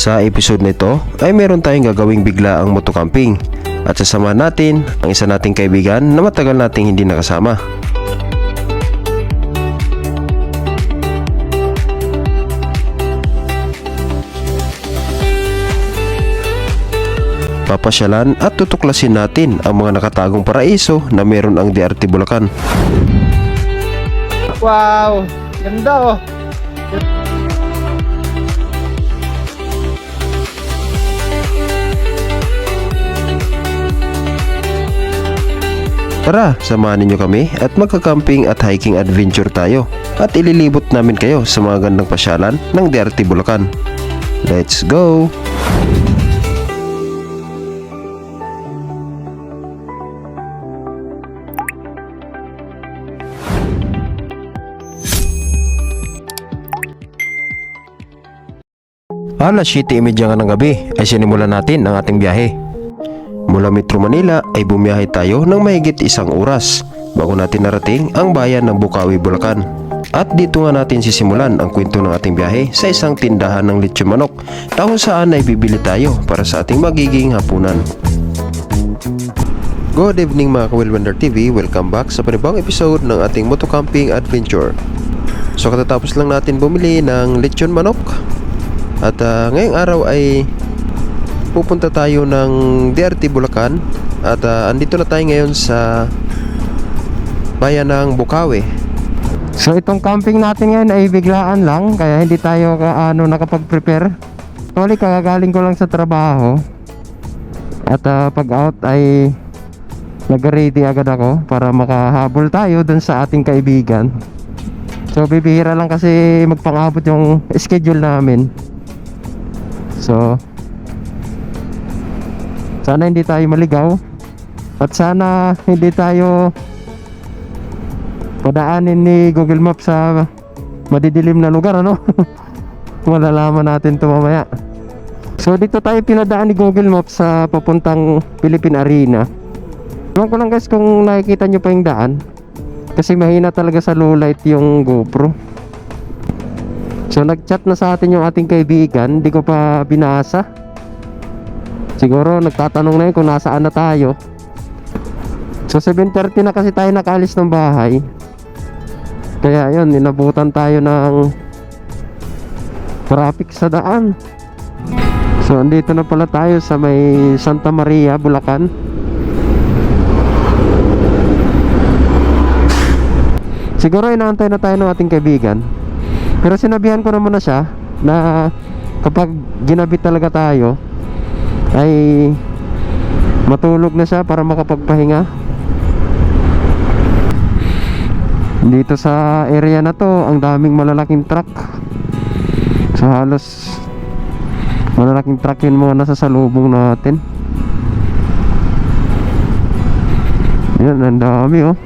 Sa episode nito ay meron tayong gagawing bigla ang motocamping at sasamahan natin ang isa nating kaibigan na matagal nating hindi nakasama. Papasyalan at tutuklasin natin ang mga nakatagong paraiso na meron ang DRT Bulacan. Wow! Ganda oh! Tara, samahan ninyo kami at magka-camping at hiking adventure tayo at ililibot namin kayo sa mga gandang pasyalan ng DRT Bulacan. Let's go! Alas 7:30 nga ng gabi ay sinimulan natin ang ating biyahe. Mula Metro Manila ay bumiyahe tayo ng mahigit 1 oras bago natin narating ang bayan ng Bukawi, Bulacan. At dito nga natin sisimulan ang kwento ng ating biyahe sa isang tindahan ng lechon manok na kung saan ay bibili tayo para sa ating magiging hapunan. Good evening mga ka-Wheelwender TV, welcome back sa panibawang episode ng ating motocamping adventure. So katatapos lang natin bumili ng lechon manok at ngayong araw ay pupunta tayo ng DRT Bulacan at andito na tayo ngayon sa bayan ng Bukawi. So itong camping natin ngayon ay biglaan lang, kaya hindi tayo nakapag-prepare. Actually kagagaling ko lang sa trabaho at pag out ay nag-ready agad ako para makahabol tayo dun sa ating kaibigan. So bibihira lang kasi magpangabot yung schedule namin. So sana hindi tayo maligaw at sana hindi tayo padaanin ni Google Maps sa madidilim na lugar, malalaman natin ito mamaya. So dito tayo pinadaan ni Google Maps sa papuntang Philippine Arena. Ewan ko lang guys kung nakikita nyo pa yung daan kasi mahina talaga sa low light yung GoPro. So nag-chat na sa atin yung ating kaibigan, hindi ko pa binasa. Siguro nagtatanong na yun kung nasaan na tayo. So 7:30 na kasi tayo nakaalis ng bahay. Kaya yun, inabutan tayo ng traffic sa daan. So andito na pala tayo sa may Santa Maria, Bulacan. Siguro inaantay na tayo ng ating kaibigan. Pero sinabihan ko naman na siya na kapag ginabit talaga tayo ay matulog na siya para makapagpahinga. Dito sa area na to ang daming malalaking truck. So halos malalaking truck yun mga nasa salubong natin. Yan, ang dami oh.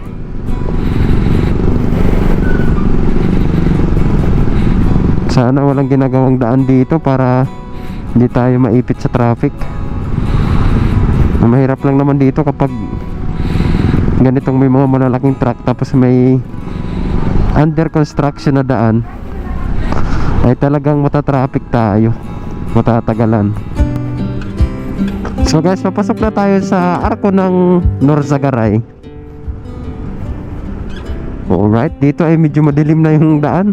Sana walang ginagawang daan dito para hindi tayo maipit sa traffic. Mahirap lang naman dito kapag ganitong may mga malalaking truck tapos may under construction na daan, ay talagang matatraffic tayo, matatagalan. So guys, papasok na tayo sa arko ng Norzagaray. Alright, dito ay medyo madilim na yung daan.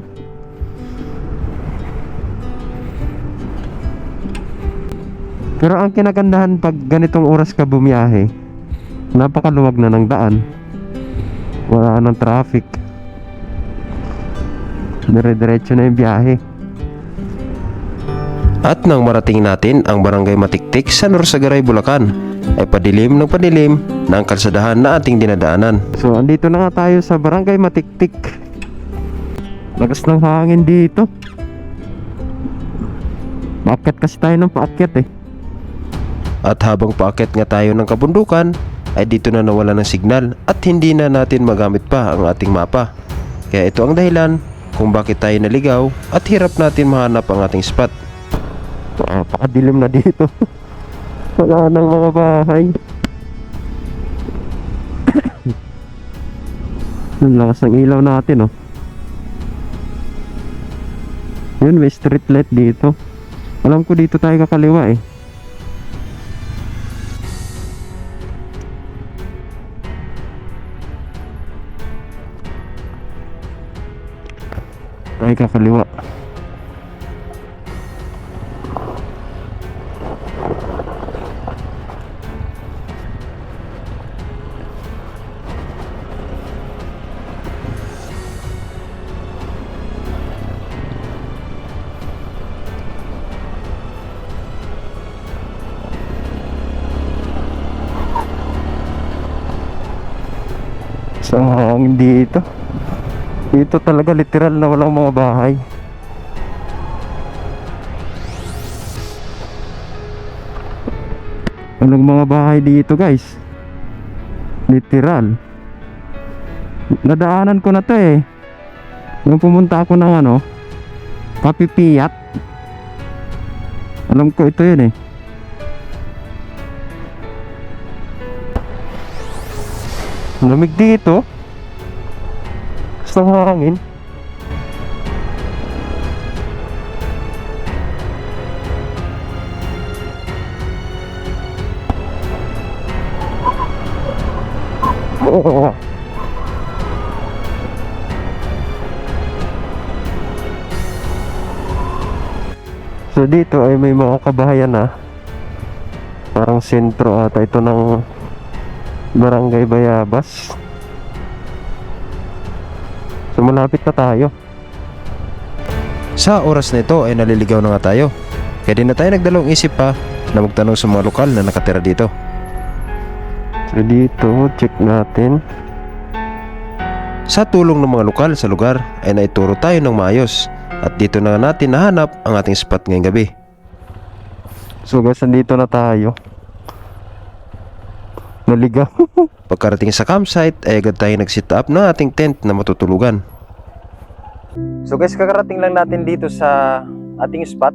Pero ang kinagandahan pag ganitong oras ka bumiyahe, napakaluwag na ng daan, wala nang traffic, dire-diretso na yung biyahe. At nang marating natin ang barangay Matiktik sa Norzagaray, Bulacan, ay padilim ng padilim na ang kalsadahan na ating dinadaanan. So andito na nga tayo sa barangay Matiktik. Lakas ng hangin dito. Paakyat kasi tayo ng paakyat eh. At habang paakyat nga tayo ng kabundukan ay dito na nawala ng signal at hindi na natin magamit pa ang ating mapa. Kaya ito ang dahilan kung bakit tayo naligaw at hirap natin mahanap ang ating spot. Napakadilim na dito. Wala nang mga bahay. Ang lakas ng ilaw natin oh. Yun, may street light dito. Alam ko dito tayo kakaliwa eh. Tayo kakaliwa. Sa hangin dito. Dito talaga literal na walang mga bahay. Walang mga bahay dito guys. Literal. Nadaanan ko na to eh. Nung pumunta ako ng Kapipiyat. Alam ko ito yun eh. Lamig dito. Sa hangin. Oh. So dito ay may mga kabahayan na. Parang sentro ata ito ng Barangay Bayabas. So malapit na tayo. Sa oras na ito ay naliligaw na nga tayo. Kaya din na tayo nagdalawang isip pa na magtanong sa mga lokal na nakatira dito. So dito, check natin. Sa tulong ng mga lokal sa lugar ay naituro tayo ng maayos. At dito na natin nahanap ang ating spot ngayong gabi. So guys, nandito na tayo. Naligaw. Pagkarating sa campsite ay agad tayo nag-set up ng ating tent na matutulugan. So guys, kakarating lang natin dito sa ating spot.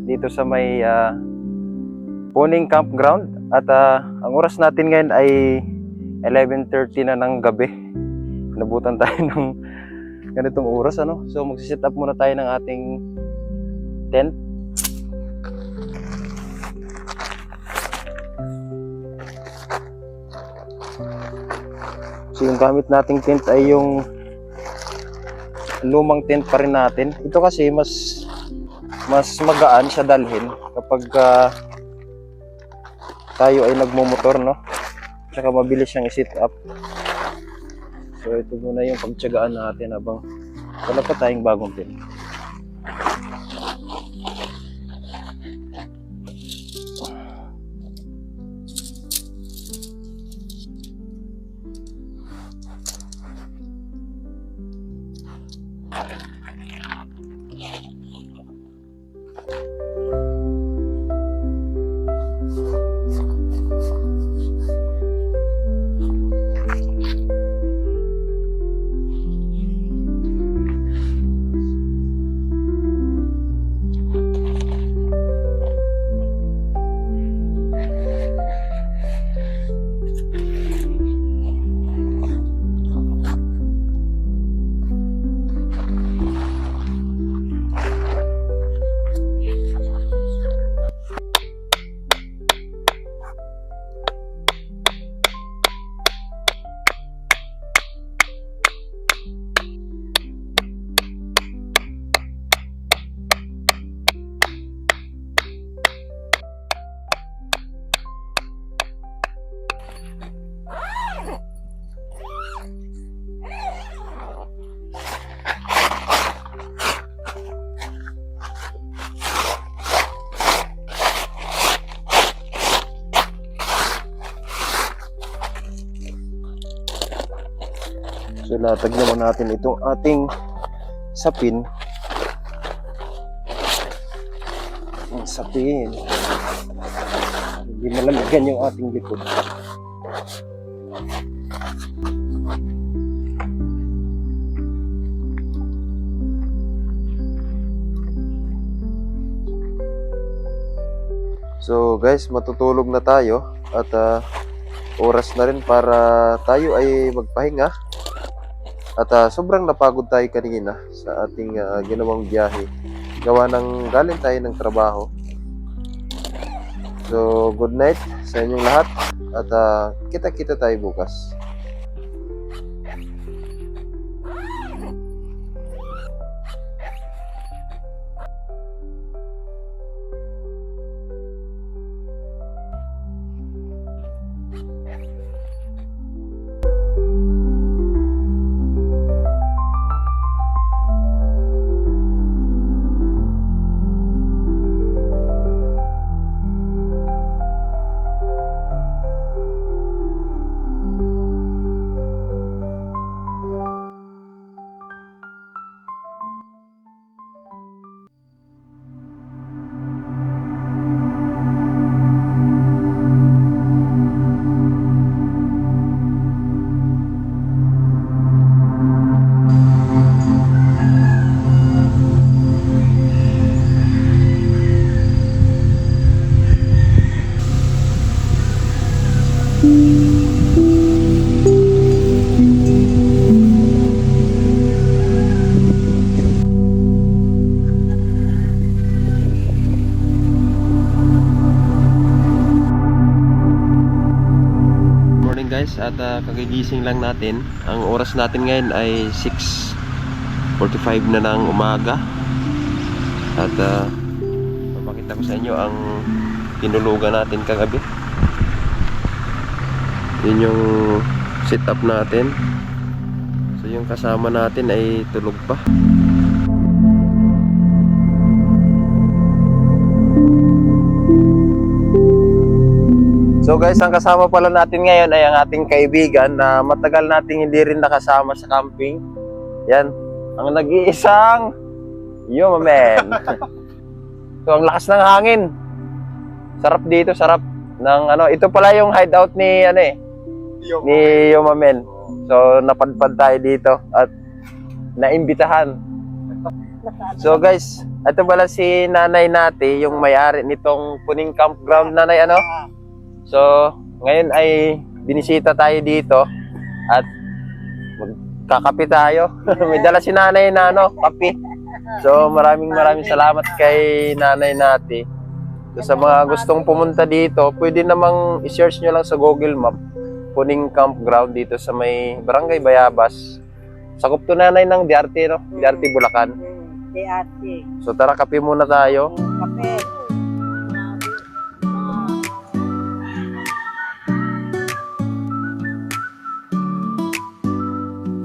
Dito sa may Puning Campground. At ang oras natin ngayon ay 11:30 na ng gabi. Nabutan tayo ng ganitong oras So magsiset up muna tayo ng ating tent. So yung gamit nating tent ay yung lumang tent pa rin natin. Ito kasi mas magaan siya dalhin kapag tayo ay nagmumotor Tsaka mabilis siyang i-set up. So ito muna yung pagtiyagaan natin habang wala pa tayong bagong tent. So latag naman natin itong ating sapin. Ang sapin. Hindi malamigan yung ating likod. So guys, matutulog na tayo at oras na rin para tayo ay magpahinga. At sobrang napagod tayo kanina sa ating ginawang biyahe. Gawa ng galing tayo ng trabaho So, good night sa inyong lahat. At kita-kita tayo bukas. Morning guys, at kagigising lang natin. Ang oras natin ngayon ay 6:45 na ng umaga. At papakita ko sa inyo ang tinulugan natin kagabi. Yun yung setup natin. So yung kasama natin ay tulog pa. So guys, ang kasama pala natin ngayon ay ang ating kaibigan na matagal nating hindi rin nakasama sa camping. Yan, ang nag-iisang Yumamen. So ang lakas ng hangin. Sarap dito, sarap ng ano, ito pala yung hideout ni ni Yumamen. So napadpad tayo dito at naimbitahan. So guys, ito pala si Nanay Nati, yung may-ari nitong Puning Campground. Nanay, ano? So, ngayon ay binisita tayo dito at magkakape tayo. May dala si Nanay na kape. So, maraming salamat kay Nanay Nati. So, sa mga gustong pumunta dito, pwede namang i-search nyo lang sa Google Map, Puning Campground dito sa may Barangay Bayabas. Sakop to Nanay ng Diarte, no? Diarte, Bulacan. Diarte. So, tara, kape muna tayo. Kape.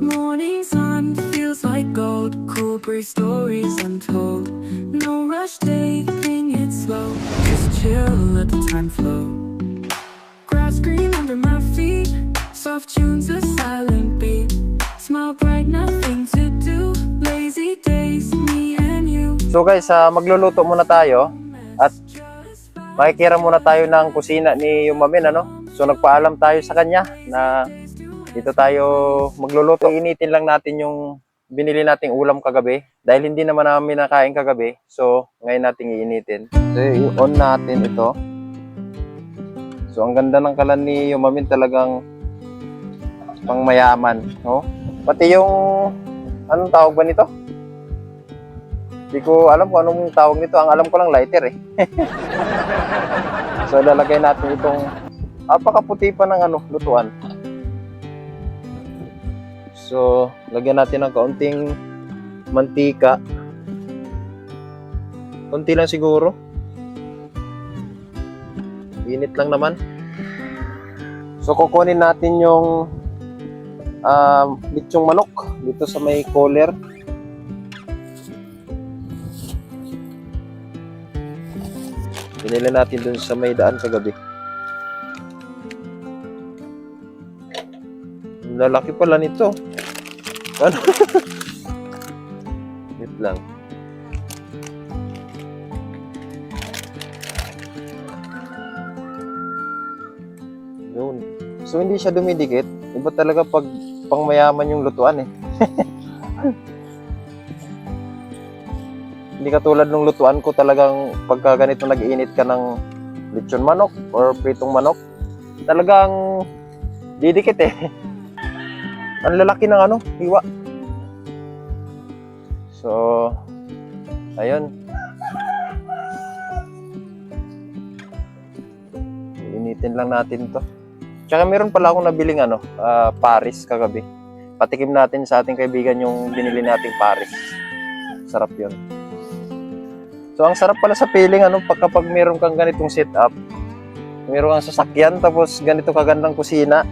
Morning sun feels like gold, cool breeze stories untold. No rush, taking it slow, just chill, let the time flow. Grass green under my feet, soft tunes, a silent beat. Smile bright, nothing to do, lazy days, me and you. So guys, magluluto muna tayo at makikira muna tayo ng kusina ni Yumamen, ano? So nagpaalam tayo sa kanya na dito tayo magluluto. Initin lang natin yung binili nating ulam kagabi dahil hindi naman namin nakain kagabi. So ngayon natin iinitin. So i-on natin ito. So ang ganda ng kalan ni Yumamen, talagang pang mayaman, no? Pati yung anong tawag ba nito? Hindi ko alam kung anong tawag nito. Ang alam ko lang lighter eh. So lalagay natin itong apakaputi pa ng lutuan. So lagyan natin ng kaunting mantika. Kunti lang siguro. Init lang naman. So kukunin natin yung lechong manok dito sa may cooler. Binili natin dun sa may daan kagabi. Lalaki pala nito. Ano? Wait lang. Yun. So hindi siya dumidikit. Iba talaga pag pangmayaman yung lutuan eh. Hindi katulad ng lutuan ko, talagang pagka ganito nag-iinit ka ng lechon manok or pritong manok, talagang didikit eh. Ang lalaki ng hiwa. So, ayun. Gamitin lang natin to. Tsaka meron pala akong nabiling Paris kagabi. Patikim natin sa ating kaibigan yung binili nating Paris. Sarap yun. So ang sarap pala sa feeling kapag meron kang ganitong setup. Meron kang sasakyan tapos ganito kagandang kusina.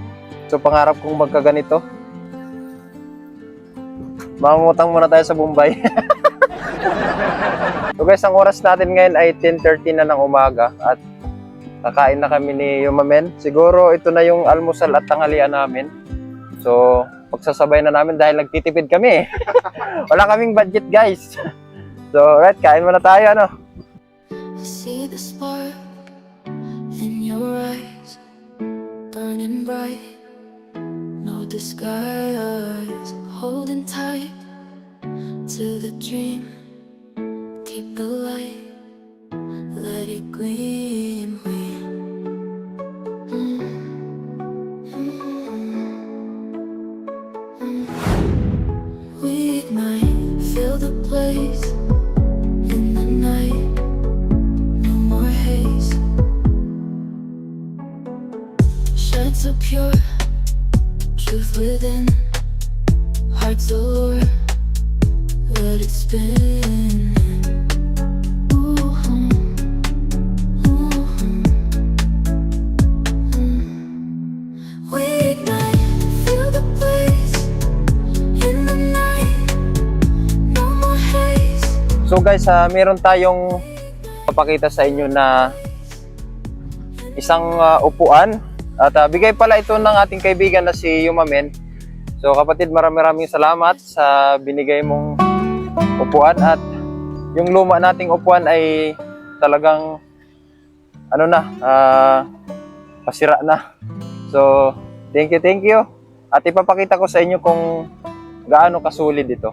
So pangarap kong magkaganito. Mangungutang muna tayo sa Bombay. So guys, ang oras natin ngayon ay 10:30 na ng umaga at kakain na kami ni Yumamen. Siguro ito na yung almusal at tanghalian namin. So pagsasabay na namin dahil nagtitipid kami. Wala kaming budget guys. So right, kain muna tayo I see the spark in your eyes, burning bright, no disguise, holding tight to the dream. Keep the light, let it gleam. We ignite, fill the place in the night. No more haze. Shine so pure, truth within, heart's allure. Let it spin. We ignite, feel the place in the night. No more haze. So guys, meron tayong papakita sa inyo na isang upuan. At bigay pala ito ng ating kaibigan na si Yumamen. So kapatid, maraming salamat sa binigay mong upuan. At yung luma nating upuan ay talagang pasira na. So thank you. At ipapakita ko sa inyo kung gaano kasulid ito.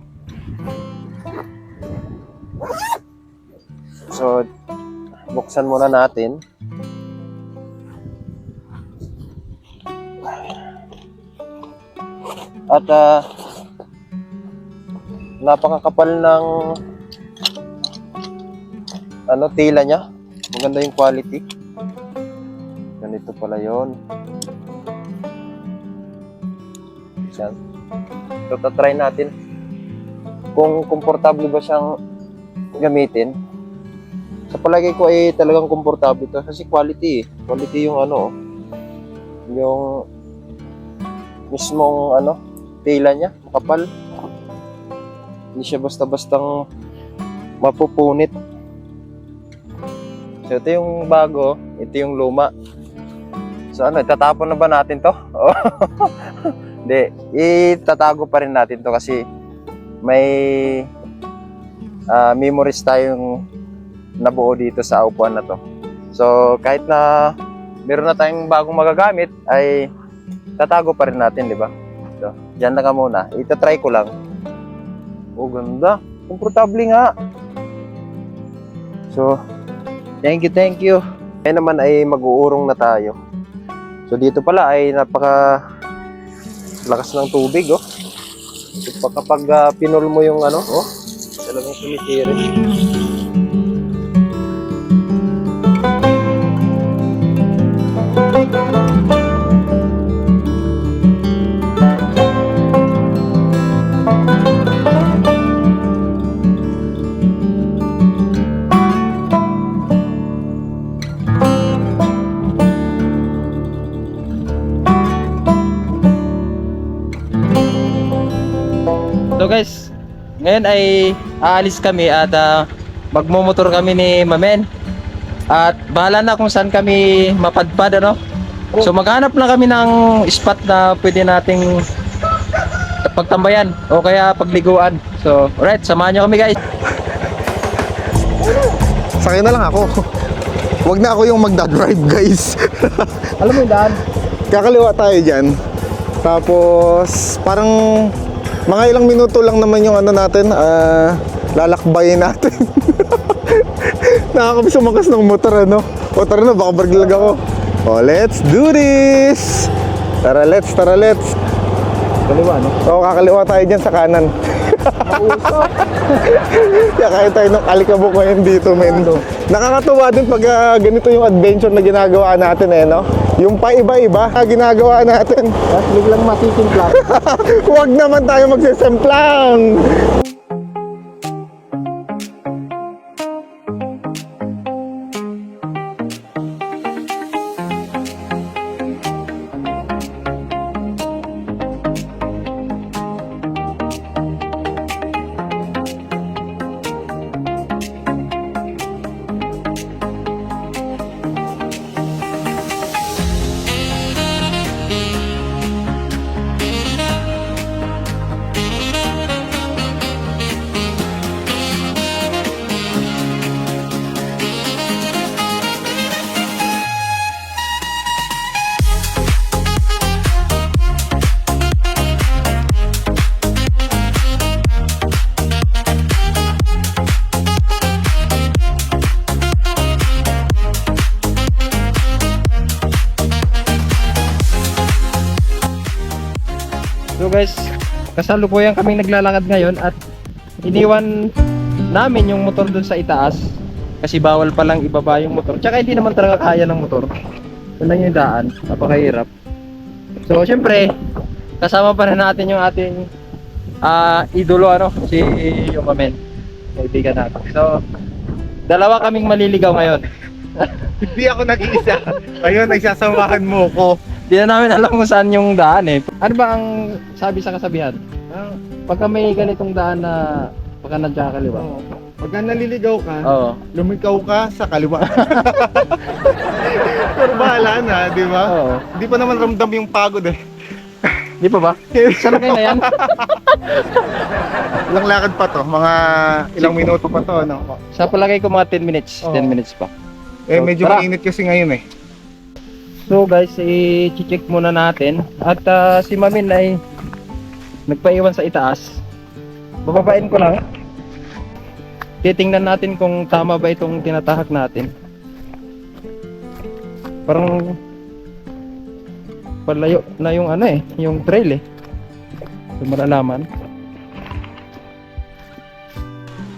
So buksan muna natin. At napakakapal ng tela niya. Maganda yung quality. Ganito pala yon. Yan. So tatry natin kung komportable ba siyang gamitin. Sa palagay ko ay talagang komportable to kasi quality yung yung mismong tela niya, makapal. Hindi siya basta-bastang mapupunit. So ito yung bago, ito yung luma. So itatapon na ba natin to? Hindi, itatago pa rin natin to kasi may memories tayong nabuo dito sa upuan na to. So kahit na meron na tayong bagong magagamit ay tatago pa rin natin, di ba? So, dyan na ka muna. Itatry ko lang. Oh, ganda. Komportable nga. So, thank you. Ngayon naman ay mag-uurong na tayo. So, dito pala ay napaka lakas ng tubig, oh. So, kapag pinol mo yung talagang sumitiri. So guys, ngayon ay aalis kami at magmumotor kami ni Mamen. At bahala na kung saan kami mapadpad, So maghanap lang kami ng spot na pwede nating pagtambayan o kaya pagliguan. So alright, samahan nyo kami guys. Sakay na lang ako. Huwag na ako yung magdadrive guys. Alam mo yung daan? Kakaliwa tayo dyan. Tapos parang mga ilang minuto lang naman yung natin, lalakbayin natin. Nakakabis umakas ng motor, O tara na, baka bargilag ako. O, let's do this! Tara, let's. Kaliwa, O, kakaliwa tayo dyan sa kanan. Kaya kaya tayo ng alikabok ngayon dito, men. Nakakatuwa din pag ganito yung adventure na ginagawa natin, eh, no? Yung paiba-iba na ginagawa natin. Tapos biglang matitimpla. Huwag naman tayo magsisemplang. So guys, kasalukuyan kaming naglalakad ngayon at iniwan namin yung motor dun sa itaas kasi bawal palang ibaba yung motor. Tsaka hindi naman talaga kaya ng motor. Yun lang yung daan, napakahirap. So syempre, kasama pa rin natin yung ating idolo, ano, si Yumamen, kaibigan natin. So, dalawa kaming maliligaw ngayon. Hindi ako nag-iisa. Ayun, nagsasamahan mo ko. Di na namin alam kung saan yung daan eh. Ano ba ang sabi sa kasabihan? Pagka may ganitong daan na pagka nandiyan kaliwa. Pagka naliligaw ka, Oo. lumikaw ka sa kaliwa. Pero bahala na, di ba? Oo. Di pa naman ramdam yung pagod eh. Di pa ba? Saan kayo na yan? Ilang lakad pa to? Mga ilang minuto pa to, ano? Sa palagay ko mga 10 minutes. Oo. 10 minutes pa. Eh, medyo Tara. mainit kasi ngayon eh. So guys, i-check muna natin. At si Mamin ay nagpaiwan sa itaas. Bababain ko lang. Titingnan natin kung tama ba itong tinatahak natin. Parang palayo na yung ano eh, yung trail eh. So malalaman.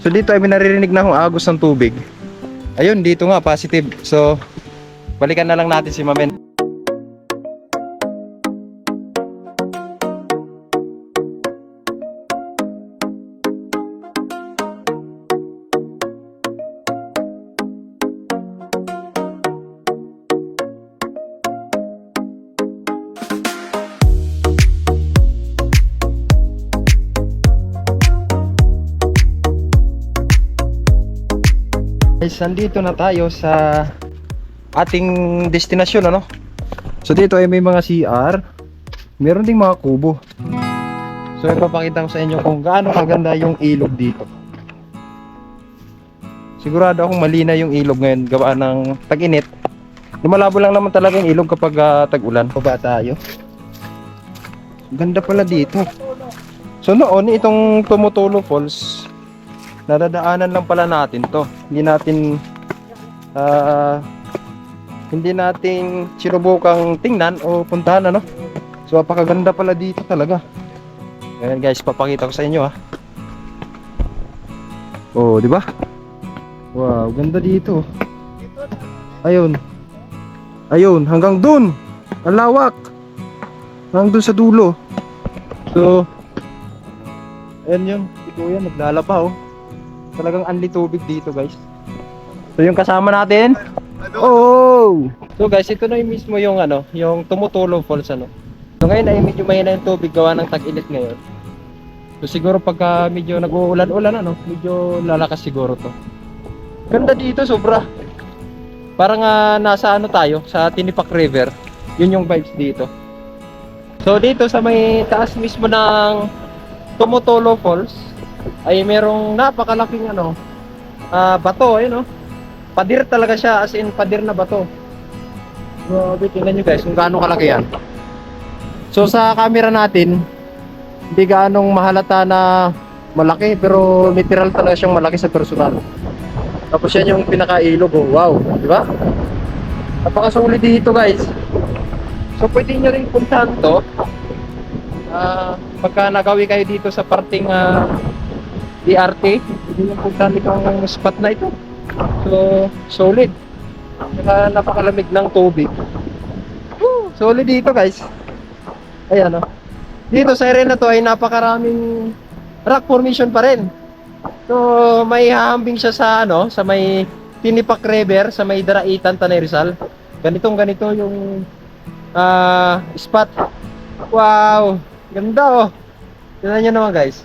So dito ay may naririnig na akong agos ng tubig. Ayun, dito nga positive. So balikan na lang natin si Mamen. Guys, nandito na tayo sa ating destinasyon, ano? So dito ay may mga CR, meron ding mga kubo. So ipapakita ko sa inyo kung gaano kaganda yung ilog dito. Sigurado akong malina yung ilog ngayon gawa ng tag-init. Lumalabo lang naman talaga yung ilog kapag tag-ulan. Baba tayo. Ganda pala dito. So noon itong Tumutulo Falls, nadadaanan lang pala natin to. Hindi natin sinubukang tingnan o puntahan, ano. So napakaganda pala dito talaga. Ayan guys, papakita ko sa inyo ha. Oh, di ba? Wow, ganda dito. Ayun. Ayun, hanggang dun. Ang lawak. Hanggang dun sa dulo. So ayan yun. Ito yan, naglalaba oh. Talagang anli tubig dito guys. So yung kasama natin. Oh! So guys, ito na yung mismo yung ano, yung Tumutulo Falls, ano. So ngayon ay medyo mahina yung tubig gawa ng tag-init ngayon. So siguro pagka medyo nag-uulan-ulan, ano, medyo lalakas siguro to. Ganda dito, sobra. Parang nasa ano tayo, sa Tinipak River. Yun yung vibes dito. So dito sa may taas mismo ng Tumutulo Falls ay merong napakalaking ano, bato, ayun, no? Padir talaga siya, as in padir na bato. Grabe, tingnan nyo guys kung gaano kalaki yan. So sa camera natin, hindi gaanong mahalata na malaki, pero literal talaga siyang malaki sa personal. Tapos yan yung pinaka-ilog, oh. Wow, di ba? Napakasulit dito guys. So pwede nyo rin puntahan to pagka nagawi kayo dito sa parting ERT. Yun yung pagkalikang spot na ito. So, solid. Saka napakalamig ng tubig. Woo! Solid dito guys. Ayan o. Dito sa area na to ay napakaraming rock formation pa rin. So, may hahambing siya sa ano, sa may Tinipak River, sa may Daraitan, Tanay Rizal. Ganito yung spot. Wow! Ganda oh. Tignan nyo naman guys.